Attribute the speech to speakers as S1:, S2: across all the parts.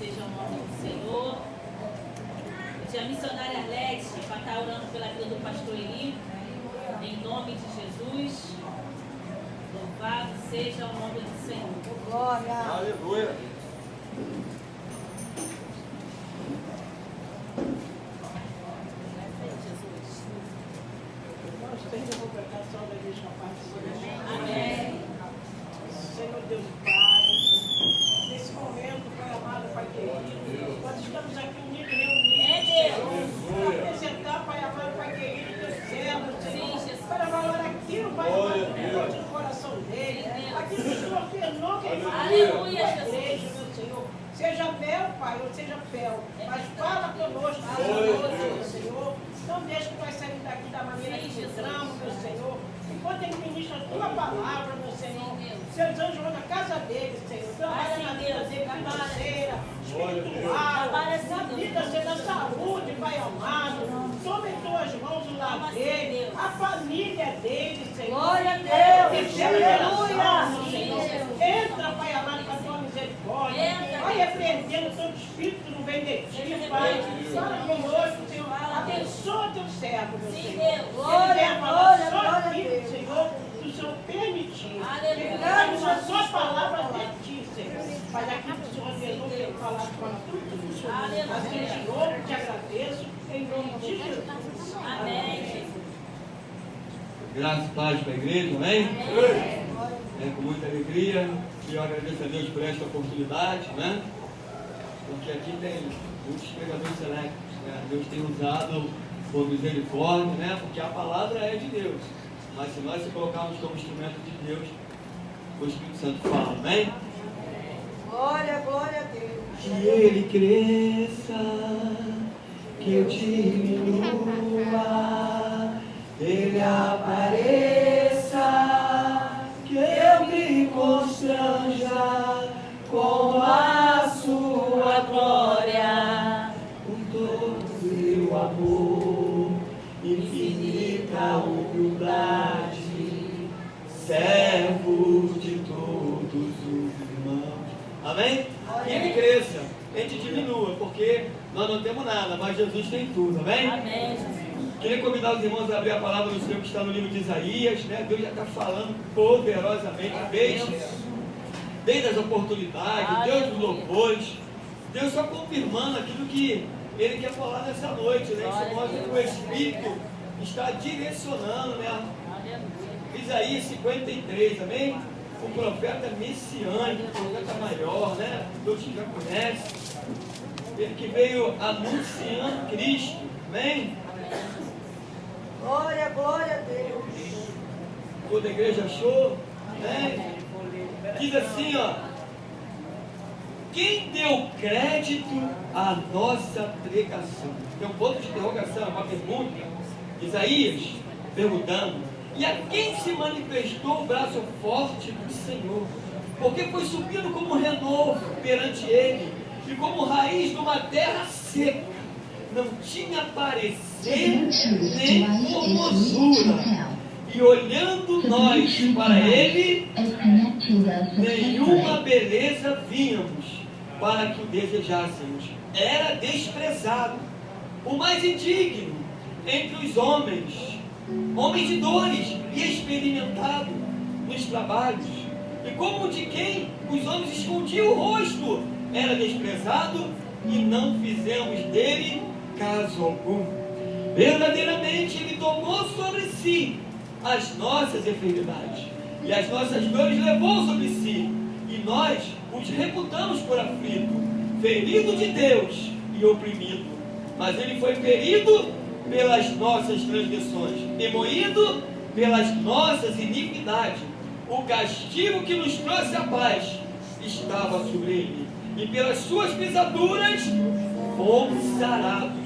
S1: seja o nome do Senhor. A missionária Arlete vai estar orando pela vida do pastor Eli, em nome de Jesus. Louvado seja o nome do Senhor.
S2: Glória.
S3: Aleluia.
S4: Nós temos a convocação da igreja participação.
S1: Amém.
S4: Senhor Deus e Pai, nesse momento, Pai amado, Pai querido, nós estamos aqui unidos, reunidos, Senhor, para apresentar, Pai amado, Pai querido, teus servos, Senhor, para valorar aquilo, Pai amado, que pode no coração dele, aquilo que o Senhor tornou que ele falou, igreja, meu Senhor, seja mel, Pai, ou seja fel, mas fala conosco, Senhor, não deixe que vai sair daqui da maneira que entramos, meu Senhor, enquanto ele ministra a tua palavra, meu Senhor, seus anjos vão na casa dele, Senhor, trabalha na vida dele, financeira, espiritual, na vida, Senhor, na saúde, Pai amado, sobre tuas mãos o lar dele, a família dele, Senhor,
S2: Glória a Deus,
S4: aleluia, entra, Pai amado, com a tua misericórdia, vai repreendendo todo espírito no benedito, Pai, fala conosco, Senhor, abençoa teu servo, meu Senhor,
S2: glória, glória, glória a Deus,
S4: Senhor, que o Senhor permitir,
S1: Aleluia.
S4: a sua palavra de ti, Senhor, mas aquilo que o Senhor ordenou que ele falasse para tudo funcionar, assim te louvo, te agradeço, em nome de Jesus.
S1: Amém, Jesus.
S3: Graças e paz para a igreja, amém? Com muita alegria, e eu agradeço a Deus por esta oportunidade, né? Porque aqui tem muitos pregadores selectos, né? Deus tem usado por misericórdia, né? Porque a palavra é de Deus, mas se nós se colocarmos como instrumento de Deus, o Espírito Santo fala, amém?
S2: glória, glória a Deus.
S3: Que ele cresça, que eu diminua, ele apareça, que eu me constranja com a sua glória, com todo o seu amor, infinita humildade, servo de todos os irmãos. Amém? Que ele cresça, a gente diminua, porque nós não temos nada, mas Jesus tem tudo, amém?
S1: Amém, Jesus.
S3: Queria convidar os irmãos a abrir a palavra do Senhor que está no livro de Isaías, né? Deus já está falando poderosamente, desde as oportunidades, Deus dos louvores, Deus só confirmando aquilo que Ele quer falar nessa noite, né? Isso mostra que o Espírito está direcionando, né? Isaías 53, amém? O profeta messiânico, o profeta maior, né? Todos que já conhecem. Ele que veio anunciando Cristo, amém?
S2: Glória, glória a Deus.
S3: Toda a igreja achou, né? Diz assim, ó: quem deu crédito à nossa pregação? Tem um ponto de interrogação, uma pergunta. Isaías perguntando: e a quem se manifestou o braço forte do Senhor? Porque foi subido como renovo perante ele, e como raiz de uma terra seca. Não tinha parecer nem formosura. E olhando nós para ele, nenhuma beleza víamos para que o desejássemos. Era desprezado, o mais indigno entre os homens, homem de dores e experimentado nos trabalhos, e como de quem os homens escondiam o rosto, era desprezado e não fizemos dele caso algum. Verdadeiramente ele tomou sobre si as nossas enfermidades e as nossas dores levou sobre si, e nós os reputamos por aflito, ferido de Deus e oprimido. Mas ele foi ferido pelas nossas transgressões e moído pelas nossas iniquidades. O castigo que nos trouxe a paz estava sobre ele, e pelas suas pisaduras fomos sarados.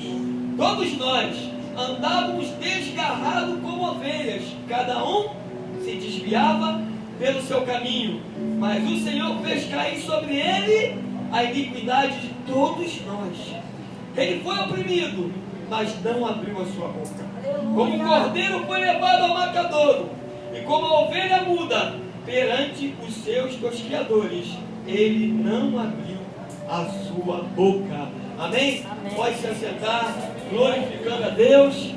S3: Todos nós andávamos desgarrados como ovelhas, cada um se desviava pelo seu caminho, mas o Senhor fez cair sobre ele a iniquidade de todos nós. Ele foi oprimido, mas não abriu a sua boca. Como o cordeiro foi levado ao matadouro, e como a ovelha muda perante os seus tosquiadores, ele não abriu a sua boca. Amém?
S1: Amém.
S3: Pode se assentar, glorificando a Deus.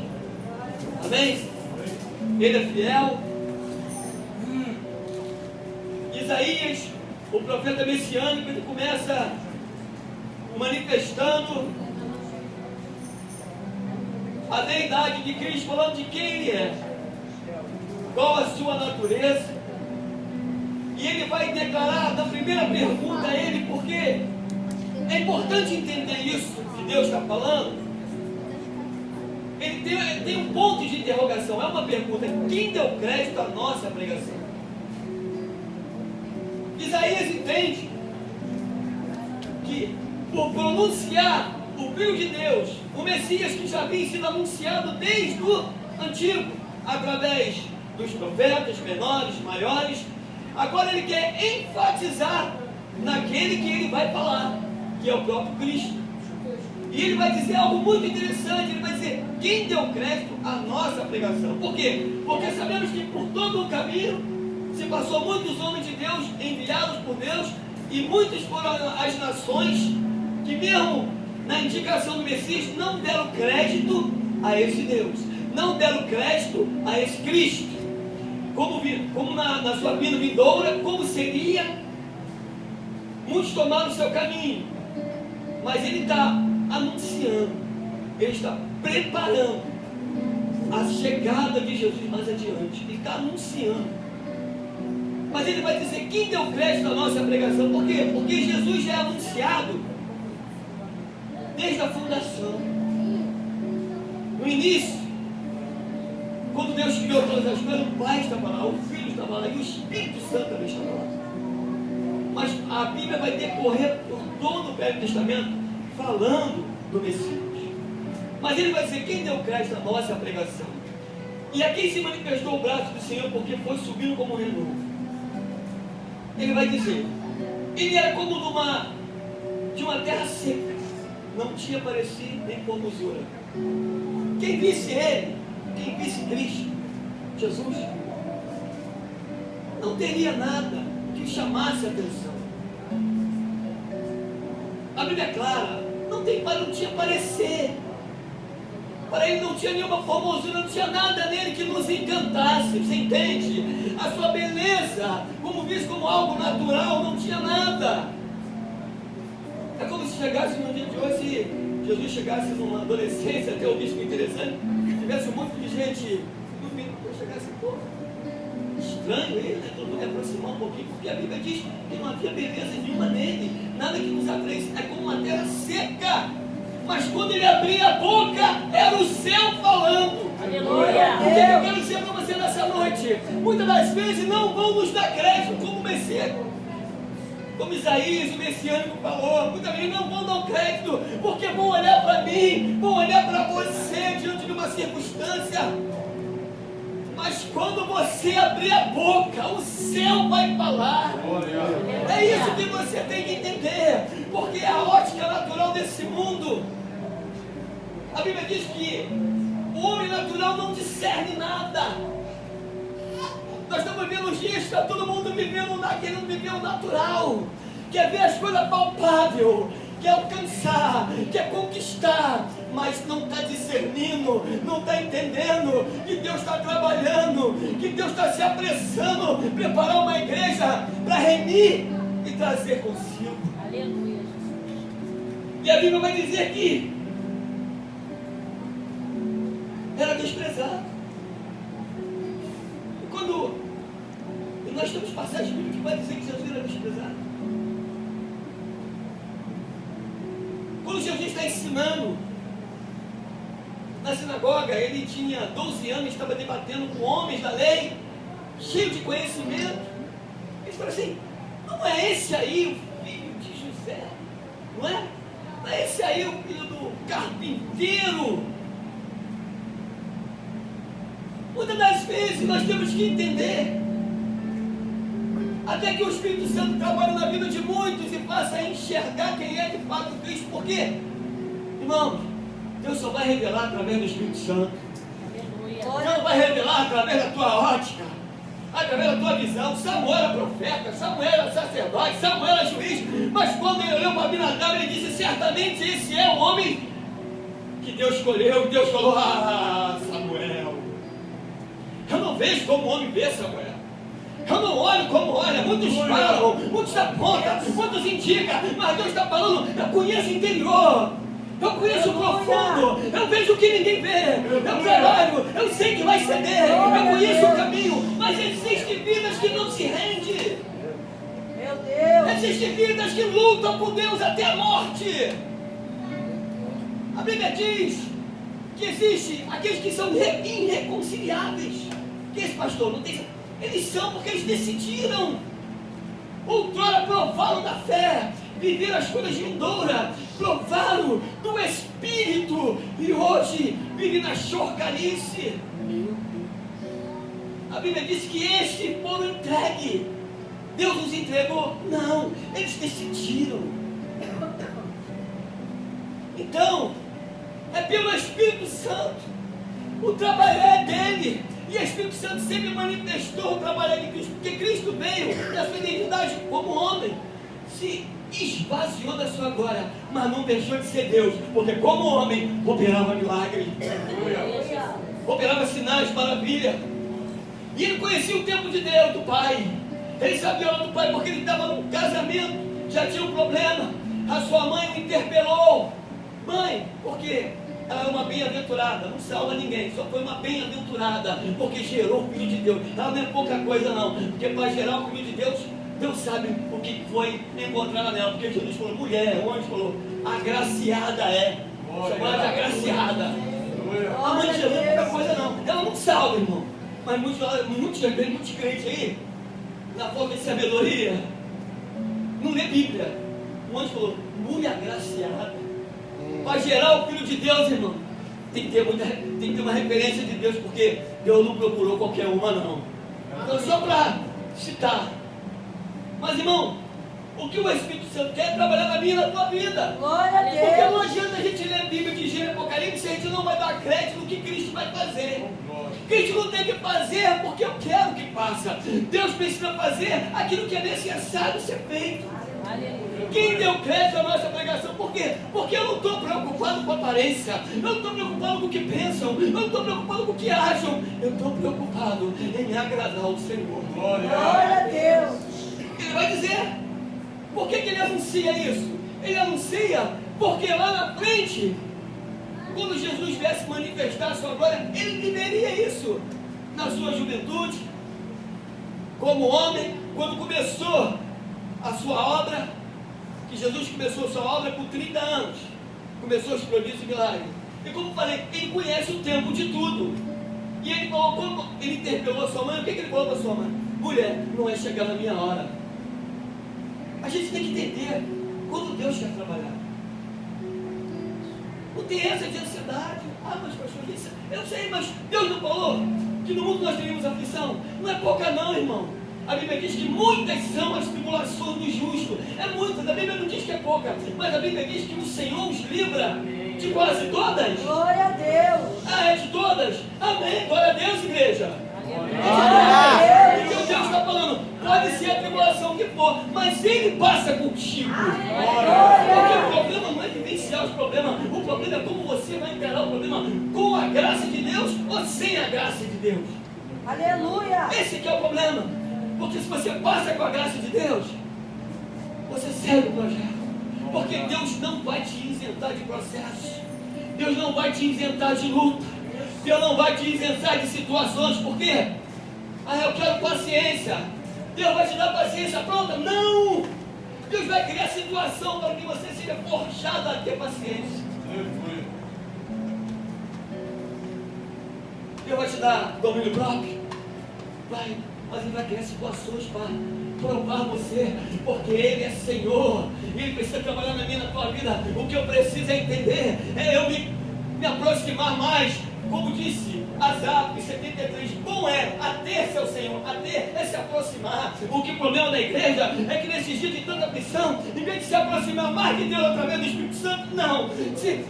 S3: Amém? Ele é fiel. Isaías, o profeta messiânico, ele começa manifestando a deidade de Cristo, falando de quem ele é, qual a sua natureza. E ele vai declarar na primeira pergunta a ele, porque é importante entender isso que Deus está falando. Ele tem um ponto de interrogação, é uma pergunta: quem deu crédito à nossa pregação? Isaías entende que, por pronunciar o Filho de Deus, o Messias que já havia sido anunciado desde o Antigo, através dos profetas menores, maiores, agora ele quer enfatizar naquele que ele vai falar, que é o próprio Cristo. E ele vai dizer algo muito interessante, ele vai dizer: quem deu crédito à nossa pregação? Por quê? Porque sabemos que por todo o caminho se passou muitos homens de Deus, enviados por Deus, e muitos foram as nações que mesmo na indicação do Messias não deram crédito a esse Deus, não deram crédito a esse Cristo, como na sua vida vindoura, como seria. Muitos tomaram o seu caminho, mas ele está anunciando, ele está preparando a chegada de Jesus mais adiante, ele está anunciando. Mas ele vai dizer quem deu crédito à nossa pregação. Por quê? Porque Jesus já é anunciado desde a fundação. No início, quando Deus criou todas as coisas, o Pai estava lá, o Filho estava lá e o Espírito Santo também estava lá. Mas a Bíblia vai decorrer por todo o Velho Testamento falando do Messias. Mas ele vai dizer quem deu crédito à nossa pregação. E aqui se manifestou o braço do Senhor, porque foi subindo como um renovo. Ele vai dizer: ele era como de uma terra seca, não tinha parecer nem formosura. Quem visse ele, quem visse Cristo, Jesus, não teria nada que chamasse a atenção. A Bíblia é clara, não tinha parecer. Para ele não tinha nenhuma formosura, não tinha nada nele que nos encantasse, você entende? A sua beleza, como visto como algo natural, não tinha nada. É como se chegasse no dia de hoje, se Jesus chegasse numa adolescência, até eu vi isso interessante, tivesse um monte de gente, eu chegasse, pô, estranho ele, né? Todo mundo ia aproximar um pouquinho, porque a Bíblia diz que não havia beleza nenhuma nele, nada que nos atraísse, é como uma terra seca. Mas quando ele abria a boca, era o céu falando.
S1: Aleluia.
S3: O que eu quero dizer para você nessa noite? Muitas das vezes não vão nos dar crédito como o Messias, como Isaías, o messiânico, falou. Muitas vezes não vão dar crédito, porque vão olhar para mim, vão olhar para você diante de uma circunstância. Mas quando você abrir a boca, o céu vai falar. É isso que você tem que entender, porque é a ótica natural desse mundo. A Bíblia diz que o homem natural não discerne nada. Nós estamos vivendo uns dias que está todo mundo querendo viver o natural, quer ver as coisas palpáveis, quer alcançar, quer conquistar, mas não está discernindo, não está entendendo que Deus está trabalhando, que Deus está se apressando, preparar uma igreja para remir e trazer consigo.
S1: Aleluia.
S3: E a Bíblia vai dizer que era desprezado. E quando nós temos passagens bíblicas que vai dizer que Jesus era desprezado. Quando Jesus está ensinando na sinagoga, ele tinha 12 anos, estava debatendo com homens da lei, cheio de conhecimento. Ele falou assim: não é esse aí o filho de José? Não é? Não é esse aí o filho do carpinteiro? Muitas das vezes nós temos que entender, até que o Espírito Santo trabalhe na vida de muitos e faça enxergar quem é de fato Cristo. Por quê? Irmãos, Deus só vai revelar através do Espírito Santo.
S1: Aleluia.
S3: Deus vai revelar através da tua ótica. através da tua visão. Samuel era profeta, Samuel era sacerdote, Samuel era juiz. Mas quando ele olhou para Abinadab, ele disse: certamente esse é o homem que Deus escolheu. Deus falou: ah, Samuel, eu não vejo como o homem vê, Samuel. Eu não olho como olha. Muitos falam, muitos apontam, muitos indicam, mas Deus está falando: eu conheço o interior, eu conheço o profundo, eu vejo o que ninguém vê, eu trabalho, eu sei que vai ceder, eu conheço o caminho. Mas existem vidas que não se rendem,
S2: Meu Deus.
S3: existem vidas que lutam por Deus até a morte. A Bíblia diz que existem aqueles que são irreconciliáveis. Que esse pastor não tem. Eles são porque eles decidiram. Outrora provaram da fé, viveram as coisas de vindoura, provaram do Espírito e hoje vivem na chorcalice. A Bíblia diz que estes foram entregues. Deus os entregou? Não, eles decidiram. Então, é pelo Espírito Santo. O trabalho é dele. E o Espírito Santo sempre manifestou o trabalho de Cristo, porque Cristo veio na sua identidade como homem, se esvaziou da sua glória, mas não deixou de ser Deus, porque como homem operava milagres, operava sinais, maravilha. E ele conhecia o tempo de Deus, do Pai. Ele sabia a hora do Pai, porque ele estava num casamento, já tinha um problema. A sua mãe o interpelou: mãe, por quê? Ela é uma bem-aventurada, não salva ninguém, só foi uma bem-aventurada, porque gerou o Filho de Deus. Ela não é pouca coisa não, porque para gerar o Filho de Deus, Deus sabe o que foi encontrado nela, porque Jesus falou: mulher, o anjo falou, agraciada é, chamada de agraciada. A mãe de Jesus não é pouca coisa não, ela não salva, irmão. Mas muitos crentes aí, na falta de sabedoria, não lê Bíblia. O anjo falou: mulher agraciada. Para gerar o Filho de Deus, irmão, tem que ter uma referência de Deus, porque Deus não procurou qualquer uma, não. Então, só para citar. Mas, irmão, o que o Espírito Santo quer é trabalhar na minha e na tua vida.
S2: Glória a Deus.
S3: Porque não adianta a gente ler a Bíblia de Gênesis e Apocalipse se a gente não vai dar crédito no que Cristo vai fazer. Cristo não tem que fazer porque eu quero que faça. Deus precisa fazer aquilo que é necessário ser feito. Quem deu crédito à nossa pregação? Por quê? Porque eu não estou preocupado com a aparência, eu não estou preocupado com o que pensam, eu não estou preocupado com o que acham, eu estou preocupado em me agradar ao Senhor.
S2: Glória a Deus.
S3: Ele vai dizer, por que ele anuncia isso? Ele anuncia porque lá na frente, quando Jesus viesse manifestar a sua glória, ele viveria isso na sua juventude, como homem, quando começou a sua obra. Que Jesus começou a sua obra por 30 anos, começou os prodígios e milagres. E como falei, ele conhece o tempo de tudo. E ele falou, quando ele interpelou a sua mãe, o que ele falou para a sua mãe? mulher, não é chegar na minha hora. A gente tem que entender quando Deus quer trabalhar. Não tem essa de ansiedade. Ah, mas pastor, eu sei, mas Deus não falou que no mundo nós teríamos aflição? Não é pouca não, irmão. A Bíblia diz que muitas são as tribulações do justo. É muitas, a Bíblia não diz que é pouca, mas a Bíblia diz que o Senhor os livra de quase todas.
S2: Glória a Deus.
S3: Ah, é de todas? Amém. Glória a Deus, igreja.
S2: Glória a Deus.
S3: Então Deus está falando, pode ser a tribulação que for, mas Ele passa contigo. Porque o problema não é vivenciar os problemas, o problema é como você vai encarar o problema, com a graça de Deus ou sem a graça de Deus.
S2: Aleluia.
S3: Esse que é o problema. Porque se você passa com a graça de Deus, você segue o projeto. Porque Deus não vai te isentar de processos. Deus não vai te isentar de luta. Deus não vai te isentar de situações. Por quê? Ah, eu quero paciência. Deus vai te dar paciência pronta? Não! Deus vai criar situação para que você seja forjado a ter paciência. Deus vai te dar domínio próprio? Vai. Mas Ele vai criar situações para provar você, porque Ele é Senhor, Ele precisa trabalhar na minha, na tua vida. O que eu preciso é entender, é eu me aproximar mais, como disse Asaf 73, bom é ater-se ao Senhor, ater é se aproximar. O que o problema da igreja é que nesses dias de tanta aflição, em vez de se aproximar mais de Deus através do Espírito Santo, não,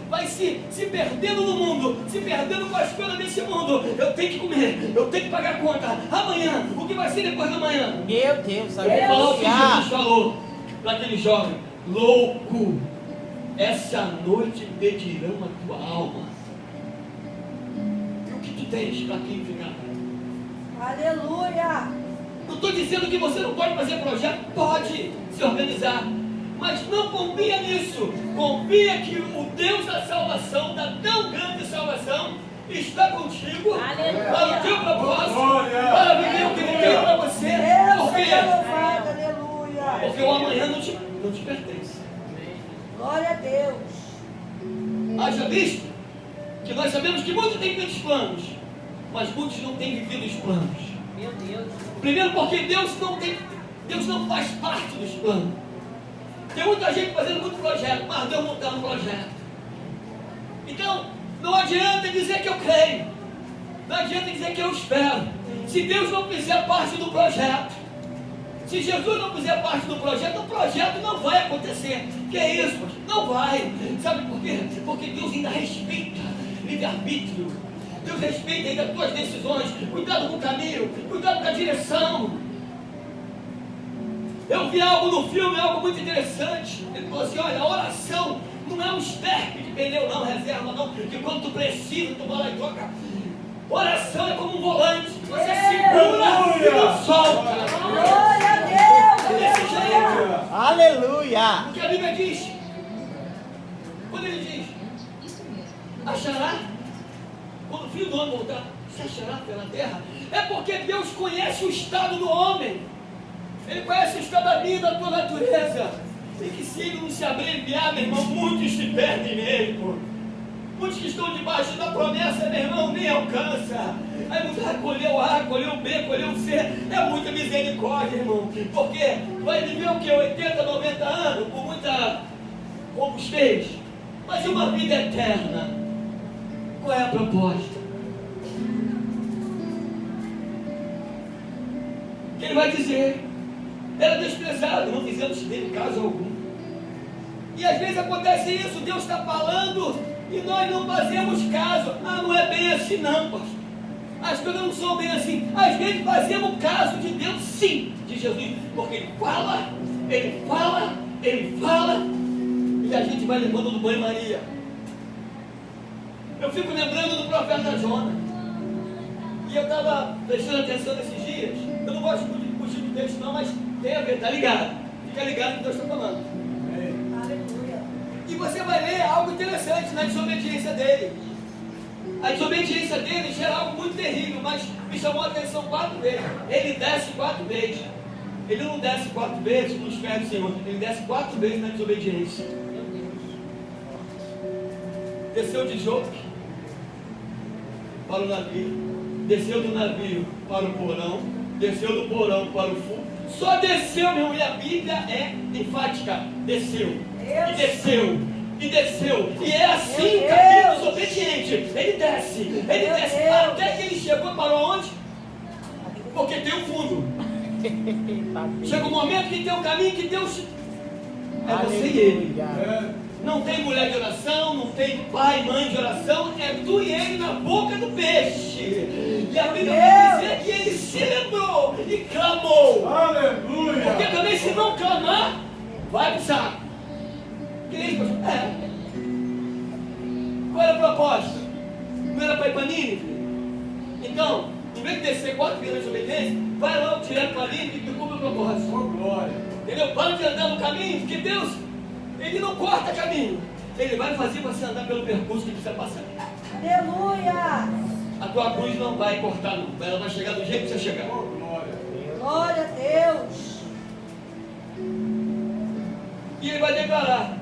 S3: vai se perdendo no mundo, se perdendo com as coisas desse mundo. Eu tenho que comer, eu tenho que pagar a conta. Amanhã, o que vai ser depois da manhã?
S5: Meu Deus,
S3: Eu vou falar o que Jesus falou para aquele jovem: louco, essa noite pedirão a tua alma. E o que tu tens para quem ficar?
S2: Aleluia.
S3: Não estou dizendo que você não pode fazer projeto, pode se organizar, mas não confia nisso. Confia que o Deus da salvação, da tão grande salvação, está contigo.
S1: Aleluia.
S3: Para o teu propósito, para viver o que Ele tem para você.
S2: Deus
S3: Por quê?
S2: seja louvado. Aleluia.
S3: Porque o amanhã não te pertence.
S2: Glória a Deus.
S3: Haja visto que nós sabemos que muitos têm feito planos, mas muitos não têm vivido os planos.
S1: Meu Deus.
S3: Primeiro porque Deus não faz parte dos planos. Tem muita gente fazendo muito projeto, mas Deus não está no projeto. Então, não adianta dizer que eu creio, não adianta dizer que eu espero. Se Deus não fizer parte do projeto, se Jesus não fizer parte do projeto, o projeto não vai acontecer. Que é isso, pastor? Não vai. Sabe por quê? Porque Deus ainda respeita livre-arbítrio. Deus respeita ainda as tuas decisões. Cuidado com o caminho, cuidado com a direção. Eu vi algo no filme, algo muito interessante. Ele falou assim: olha, a oração não é um esterpe de pneu, não, reserva, não. Que quando tu precisa, tu vai lá e troca. Oração é como um volante. Você segura e não solta.
S2: Glória a Deus.
S3: Desse jeito.
S5: Aleluia.
S3: O que a Bíblia diz? Quando ele diz: achará, quando o filho do homem voltar, se achará pela terra, é porque Deus conhece o estado do homem. Ele conhece o estado da minha e da tua natureza. E que se ele não se abreviar, meu irmão, muitos se perdem mesmo. Muitos que estão debaixo da promessa, meu irmão, nem alcança. Aí muitos colheu A, colheu B, colheu C. É muita misericórdia, irmão. Porque vai viver o quê? 80, 90 anos, com muita robustez. Mas uma vida eterna. Qual é a proposta? Ele vai dizer: era desprezado, não fizemos dele caso algum. E às vezes acontece isso, Deus está falando e nós não fazemos caso. Ah, não é bem assim não, pastor. As coisas não são bem assim. Às vezes fazemos caso de Deus, sim, de Jesus, porque Ele fala, Ele fala, Ele fala, e a gente vai levando do banho-maria. Eu fico lembrando do profeta Jonas, e eu estava prestando atenção nesses dias. Eu não gosto muito de fugir do texto não, mas tem a ver, tá ligado? Fica ligado que Deus está falando.
S2: Aleluia.
S3: E você vai ler algo interessante na desobediência dele. A desobediência dele gera algo muito terrível, mas me chamou a atenção 4 vezes. Ele desce 4 vezes. Ele não desce 4 vezes nos pés do Senhor, ele desce 4 vezes na desobediência. Desceu de Jope para o navio, desceu do navio para o porão, desceu do porão para o fogo. Só desceu, meu irmão, e a Bíblia é enfática. Desceu, e desceu, e desceu. E é assim que a desobediente. Ele desce, até que ele chegou para onde? Porque tem o fundo. Chega um momento que tem um caminho que Deus é você e ele. Não tem mulher de oração, não tem pai, mãe de oração, é tu e ele na boca do peixe. E a Bíblia vai dizer que ele se lembrou e clamou.
S6: Aleluia!
S3: Porque também se não clamar, vai pro saco. Que isso, pastor? Qual era a proposta? Não era para ir para Nínive? Então, em vez de descer 4 vezes de desobediência, vai logo direto para Nínive e cumpre o propósito.
S6: Oh, glória!
S3: Entendeu? Para de andar no caminho, porque Deus, Ele não corta caminho. Ele vai fazer você andar pelo percurso que precisa passar.
S2: Aleluia.
S3: A tua cruz não vai cortar, não. Ela vai chegar do jeito que você chegar.
S6: Oh, glória!
S2: Glória a Deus.
S3: E ele vai declarar: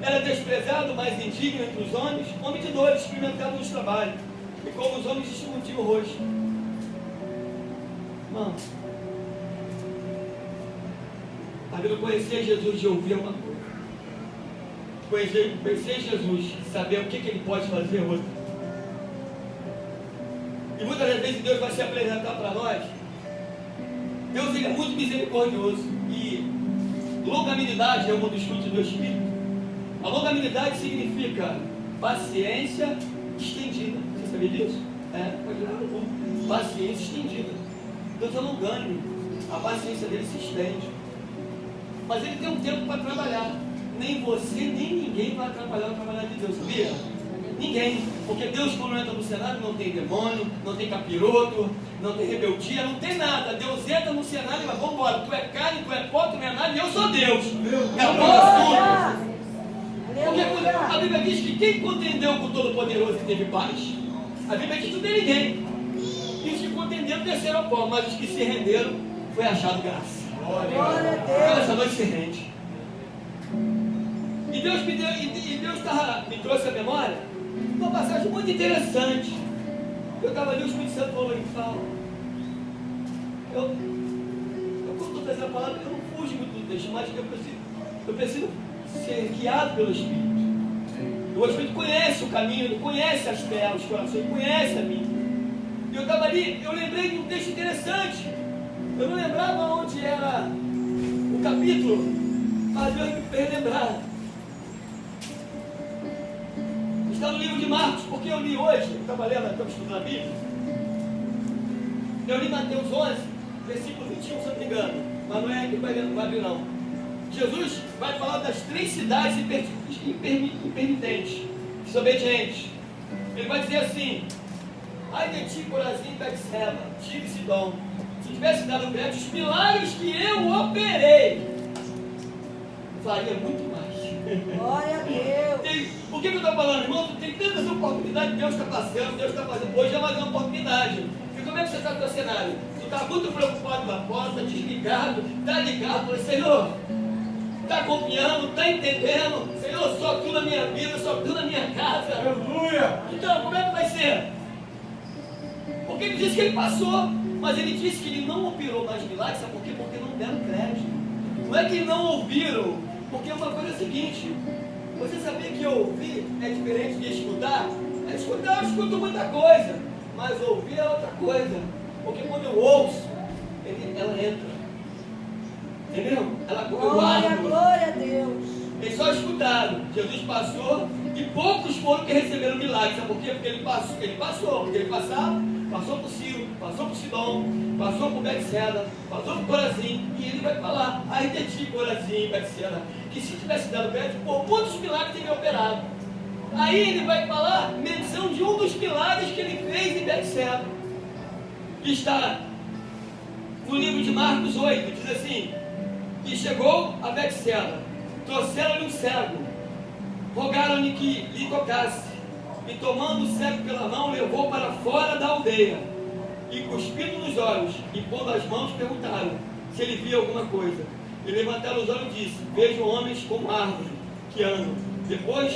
S3: era desprezado, mas indigno entre os homens, homem de dores, experimentado nos trabalhos. E como os homens discutiam o rosto. Irmão, a Bíblia conhecer Jesus de ouvir uma coisa. Conhecer Jesus, saber o que ele pode fazer outra. E muitas das vezes Deus vai se apresentar para nós. Deus, ele é muito misericordioso. E longanimidade é um dos frutos do Espírito. A longanimidade significa paciência estendida. Você sabia disso? Pode ir lá no mundo. Paciência estendida. Deus é longânimo. A paciência dele se estende. Mas ele tem um tempo para trabalhar. Nem você, nem ninguém vai atrapalhar o trabalho de Deus, sabia? Ninguém. Porque Deus, quando entra no cenário, não tem demônio, não tem capiroto, não tem rebeldia, não tem nada. Deus entra no cenário e vai, vamos embora. Tu é carne, tu é pó, tu não é nada, e eu sou Deus. Acabou o assunto. Porque a Bíblia diz que quem contendeu com o Todo-Poderoso e teve paz? A Bíblia diz que não tem ninguém. E os que contenderam desceram ao pó, mas os que se renderam foi achado graça.
S2: Glória a Deus.
S3: Então essa noite se rende. E Deus me trouxe a memória uma passagem muito interessante. Eu estava ali, o Espírito Santo falou em fala. Eu quando estou trazendo a palavra, eu não fujo muito do texto, mas eu preciso ser guiado pelo Espírito. O Espírito conhece o caminho, conhece as terras, os corações, conhece a mim. E eu estava ali, eu lembrei de um texto interessante. Eu não lembrava onde era o capítulo, mas Deus me fez lembrar. Está no livro de Marcos, porque eu li hoje, eu estava estudando a Bíblia. Eu li Mateus 11, versículo 21, se eu não me engano. Mas não é que vai abrir, não. Jesus vai falar das 3 cidades impenitentes, desobedientes. Ele vai dizer assim: ai de ti, Corazim, Betseba, Tiro e Sidom, se tivesse dado crédito, os milagres que eu operei, faria muito mais.
S2: Glória a Deus.
S3: Por que eu estou falando, irmão? Tem tantas oportunidades que Deus está passando, Deus está fazendo. Hoje é mais uma oportunidade. E como é que você está no teu cenário? Tu está muito preocupado na porta, desligado, está ligado, falei, Senhor, está confiando, está entendendo? Senhor, só tu na minha vida, só tu na minha casa.
S5: Aleluia!
S3: Então, como é que vai ser? Porque ele disse que ele passou, mas ele disse que ele não operou mais milagres, sabe por quê? Porque não deram crédito. Não é que não ouviram, porque uma coisa é a seguinte: você sabia que ouvir é diferente de escutar? Escutar, eu escuto muita coisa, mas ouvir é outra coisa. Porque quando eu ouço, ela entra. Entendeu? Ela
S2: Glória, glória a Deus.
S3: Eles só escutaram. Jesus passou e poucos foram que receberam milagres. Sabe por quê? Porque ele passou. Porque ele passou por Ciro, passou por Sidom, passou por Betseba, passou por Corazim. E ele vai falar: ai de ti, Corazim, Betseba, que se tivesse dado crédito, por muitos milagres teria operado. Aí ele vai falar menção de um dos milagres que ele fez em Betseba. Que está no livro de Marcos 8, diz assim: e chegou a Betseba, trouxeram-lhe um cego, rogaram-lhe que lhe tocasse, e tomando o cego pela mão, levou para fora da aldeia, e cuspindo nos olhos, e pondo as mãos, perguntaram se ele via alguma coisa. E levantaram os olhos e disse: vejo homens como árvore que andam. Depois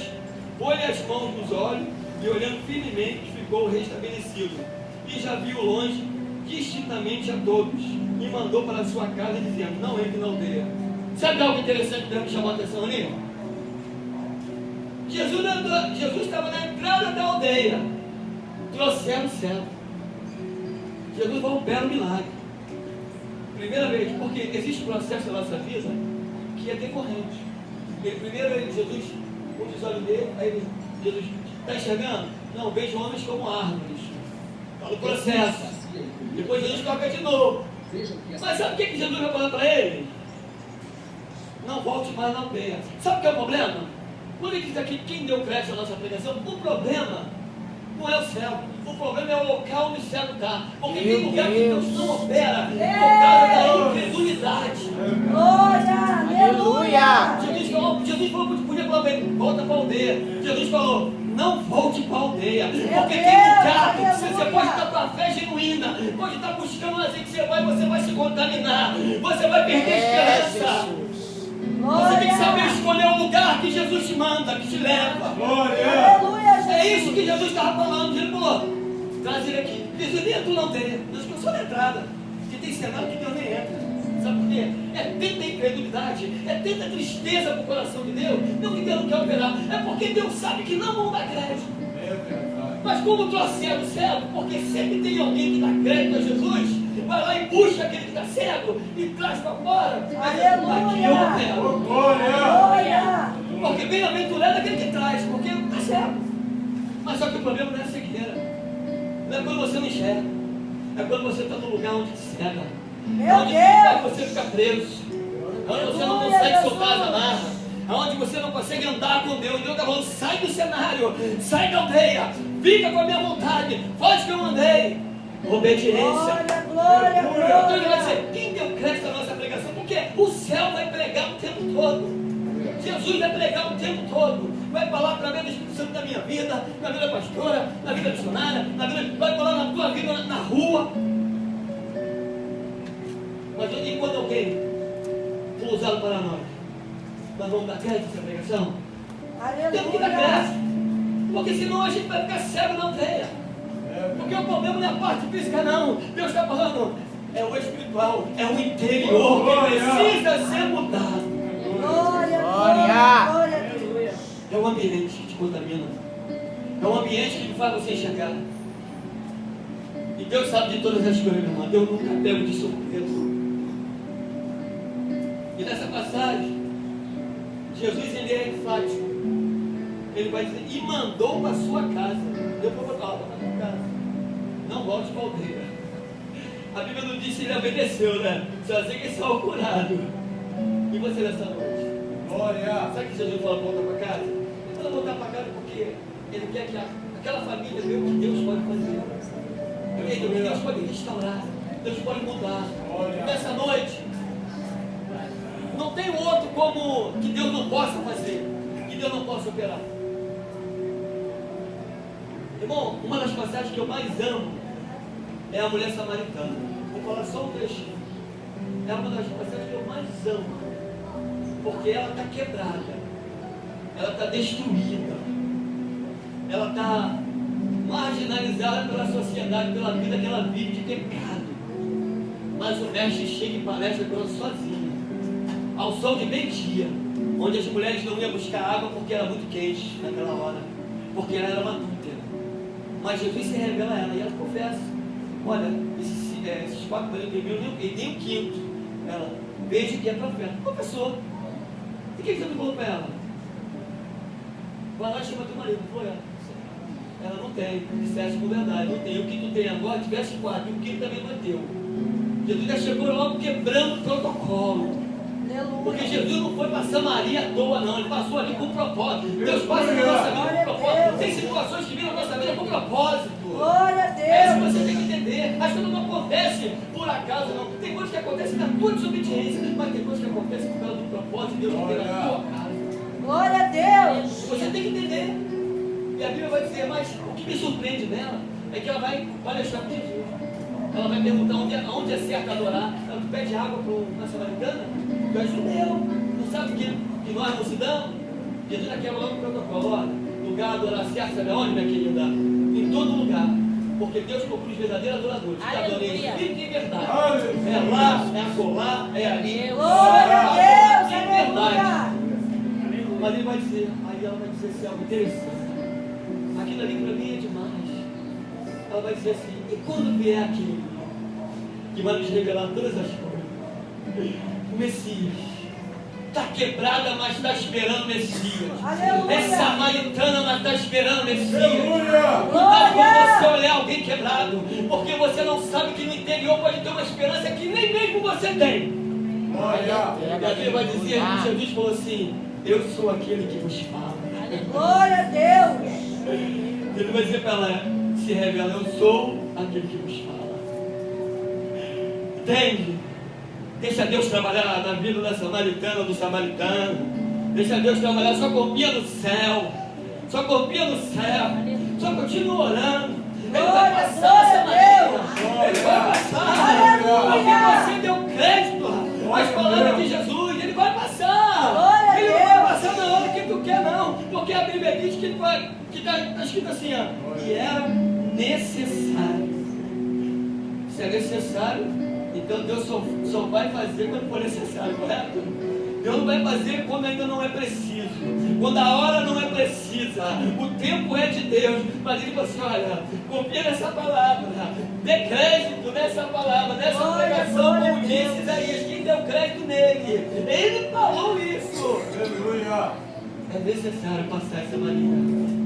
S3: pôs-lhe as mãos nos olhos, e olhando firmemente, ficou restabelecido, e já viu longe, distintamente a todos, e mandou para a sua casa, dizendo: não entre na aldeia. Sabe algo interessante que Deus me chamou a atenção ali? Jesus estava na entrada da aldeia, trouxeram o céu. Jesus vai operar um milagre. Primeira vez, porque existe um processo na nossa vida que é decorrente. Jesus, um dos olhos dele, aí Jesus está enxergando? Não, vejo homens como árvores. Está no processo. Depois Jesus toca de novo. Mas sabe o que Jesus vai falar para ele? Não volte mais na aldeia. Sabe o que é o problema? Quando ele diz aqui quem deu crédito à nossa pregação, o problema não é o céu. O problema é o local onde o céu está. Porque tem lugar que Deus não opera por causa da incredulidade.
S2: Glória, aleluia.
S3: Jesus falou, podia falar para ele: volta para a aldeia. Jesus falou: não volte para a aldeia. Porque tem lugar que você pode estar com a fé genuína, pode estar buscando azeite que você vai se contaminar, você vai perder esperança. Você tem que saber escolher o lugar que Jesus te manda, que te leva.
S2: Aleluia,
S3: É isso que Jesus estava falando. Ele falou: traz ele aqui. Jesus nem entrou na aldeia. Deus ficou só na entrada. Porque tem cenário que Deus nem entra. Sabe por quê? É tanta incredulidade, é tanta tristeza para o coração de Deus. Não que Deus não quer operar, é porque Deus sabe que não vão dar crédito. Mas como trouxeram o cego? Porque sempre tem alguém que dá crédito a Jesus, vai lá e busca aquele que está cego e traz para fora. Aqui eu quero.
S2: Glória.
S3: Porque bem-aventurado é aquele que traz, porque está cego. Mas só que o problema não é a cegueira. Não é quando você não enxerga. É quando você está num lugar onde te cega.
S2: Meu
S3: Onde
S2: Deus.
S3: você fica preso. Onde você não consegue soltar as amarras. Onde você não consegue andar com Deus. Deus está falando, sai do cenário, sai da aldeia, fica com a minha vontade, faz o que eu mandei. Obediência.
S2: Glória,
S3: Então ele vai
S2: glória.
S3: dizer, quem deu crédito à nossa pregação? Porque o céu vai pregar o tempo todo. Jesus vai pregar o tempo todo. Vai falar através do Espírito Santo da minha vida, na vida pastora, na vida missionária, vai falar na tua vida na rua. Mas e quando alguém for usado para nós vamos dar crédito a essa pregação? Temos que dar crédito. Porque senão a gente vai ficar cego na aldeia. Porque o problema não é a parte física, não. Deus está falando, é o espiritual, é o interior que precisa ser mudado.
S2: Glória, glória, glória a Deus.
S3: É o ambiente que te contamina. É o ambiente que faz você enxergar. E Deus sabe de todas as coisas, meu irmão. Deus nunca pega de surpresa. E nessa passagem, Jesus ele é enfático. Ele vai dizer, e mandou para sua casa. Eu vou botar para sua casa. Não volte para a aldeia. A Bíblia não diz se ele obedeceu, né? Só sei que ele saiu curado. E você nessa noite?
S5: Glória.
S3: Sabe que Jesus fala voltar para casa? Ele fala voltar para casa porque ele quer que aquela família veja o que Deus pode fazer. O que Deus pode restaurar. Deus pode mudar.
S5: Glória.
S3: Nessa noite, não tem outro como que Deus não possa fazer, que Deus não possa operar. Irmão, uma das passagens que eu mais amo é a mulher samaritana. Vou falar só um trechinho. É uma das passagens que eu mais amo, porque ela está quebrada, ela está destruída, ela está marginalizada pela sociedade, pela vida que ela vive de pecado. Mas o mestre chega e palestra com ela sozinha, ao sol de meio-dia, onde as mulheres não iam buscar água porque era muito quente naquela hora, porque ela era uma adúltera. Mas Jesus se revela a ela e ela confessa: olha, esses 4 maridos que viram, nem o quinto. Ela, veja que é profeta. Confessou. E o que você falou para ela? Vai lá e chama teu marido. Foi ela. Ela não tem. Disseste com verdade, não tem. O que tu tem agora, tivesse 4, e o que também não é teu. Jesus já chegou logo quebrando o protocolo. Porque Jesus não foi para Samaria à toa, não. Ele passou ali com propósito. Deus passa na nossa vida com propósito. Tem situações que viram na nossa vida com propósito.
S2: Glória a
S3: É isso que
S2: Deus.
S3: você tem que entender. As coisas não acontecem por acaso, não. Tem coisas que acontecem na tua desobediência, mas tem coisas que acontecem por causa do propósito de Deus que tem na tua casa.
S2: Glória a Deus.
S3: Você tem que entender. E a Bíblia vai dizer, mas o que me surpreende nela é que ela vai palestrar com Jesus. Ela vai perguntar onde é certo adorar. Ela pede água para uma samaritana. Tu é judeu. Não sabe que nós não se damos? Jesus já quebra logo o protocolo. Olha, lugar adorar certo, sabe aonde, minha querida? Em todo lugar. Porque Deus procura os verdadeiros adoradores. Que adorem em espírito e em verdade. É lá, é acolá, é ali.
S2: Glória a Deus.
S3: Em verdade.
S2: Aleluia.
S3: Mas ele vai dizer, aí ela vai dizer assim, algo interessante. Aquilo ali para mim é demais. Ela vai dizer assim, e quando vier aquele que vai nos revelar todas as coisas? O Messias. Está quebrada, mas está esperando o Messias.
S2: Aleluia.
S3: É samaritana, mas está esperando o Messias.
S5: Aleluia.
S3: Cuidado quando você olhar alguém quebrado, porque você não sabe que no interior pode ter uma esperança que nem mesmo você tem.
S5: Glória.
S3: E a Bíblia vai dizer que Jesus falou assim, eu sou aquele que vos fala.
S2: Glória a Deus.
S3: Ele vai dizer para ela, se revela, eu sou aquele que vos fala. Entende? Deixa Deus trabalhar na vida da samaritana, do samaritano. Deixa Deus trabalhar, só confia no céu. Só confia no céu. Só continua orando. Ele vai passar a Samaria. Ele vai passar. Porque você deu crédito às palavras de Jesus. Ele vai passar. Ele não vai passar na hora que tu quer, não. Porque a Bíblia diz que está escrito assim, ó. E era necessário. Se é necessário, Então Deus só vai fazer quando for necessário, correto? Deus não vai fazer quando ainda não é preciso, quando a hora não é precisa, o tempo é de Deus. Mas Ele falou assim: olha, confia nessa palavra, dê crédito nessa palavra, nessa pregação, como disse Isaías, quem deu crédito nele? Ele falou isso.
S5: Aleluia.
S3: É necessário passar essa maneira.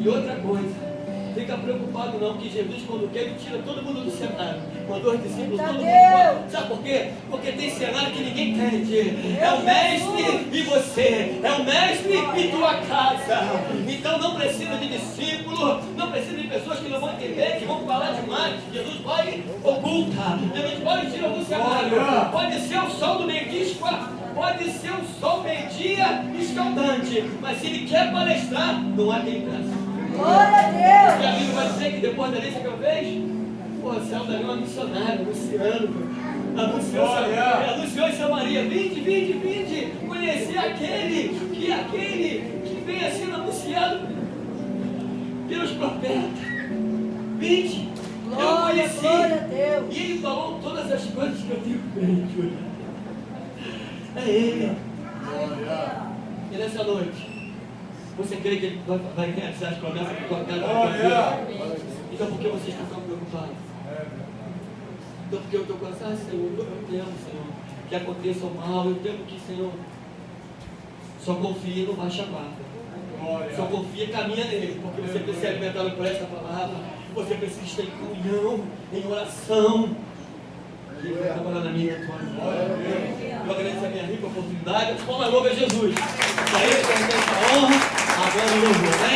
S3: E outra coisa, fica preocupado não, que Jesus, quando quer, Ele tira todo mundo do cenário. Mandou os discípulos, todo mundo embora. Sabe por quê? Porque tem cenário que ninguém entende. É o mestre e você. É o mestre e tua casa. Então não precisa de discípulo, não precisa de pessoas que não vão entender, que vão falar demais. Jesus vai oculta. Jesus pode tirar do cenário. Pode ser o sol do meio-dia, pode ser o sol meio-dia escaldante. Mas se Ele quer palestrar, não há quem traça.
S2: Glória a Deus.
S3: E a Bíblia vai dizer que depois da lista que eu vejo, pô, saiu dali uma missionária, anunciou em Samaria: vinde, conhecer aquele que vem sendo anunciado pelos profetas. Vinde, eu
S2: Glória,
S3: conheci.
S2: glória a Deus.
S3: E Ele falou todas as coisas que eu tenho feito. É Ele. E nessa noite, você crê que Ele vai realizar as promessas que tua casa? Então por que vocês estão tão preocupados? Então porque o teu coração: Senhor, eu temo, Senhor, que aconteça o mal, eu temo que, Senhor, só confia no baixa guarda. Só confia e caminha nele, porque você precisa ser alimentado por essa palavra, você precisa estar em comunhão, em oração. Ele vai trabalhar na minha tua vida. Eu agradeço a minha rica oportunidade. Palmas loucas a Jesus. Para Ele, que essa honra, agora no louvor, né?